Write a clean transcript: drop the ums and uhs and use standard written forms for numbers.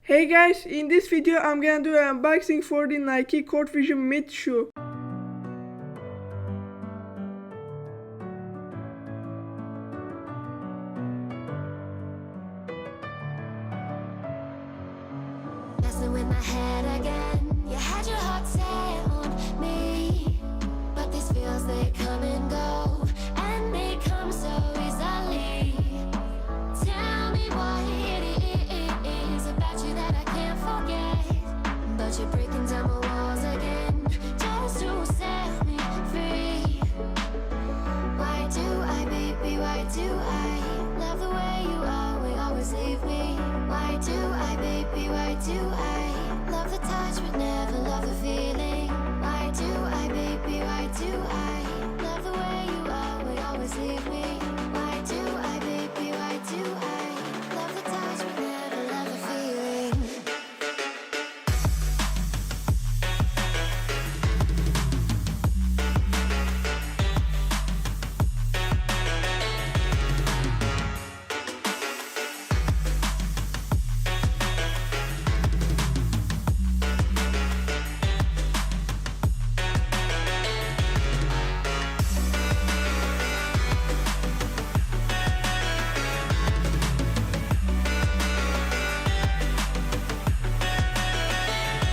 Hey guys, in this video I'm gonna do an unboxing for the Nike Court Vision Mid shoe. Messing with my head again. You had your heart set on me, but these feels they come and go, and they come so easily. Tell me what it is about you that I can't forget, but you're breaking down my walls again just to set me free. Why do I, baby, why do I love the way you always leave me? Why do I, baby, why do I love the time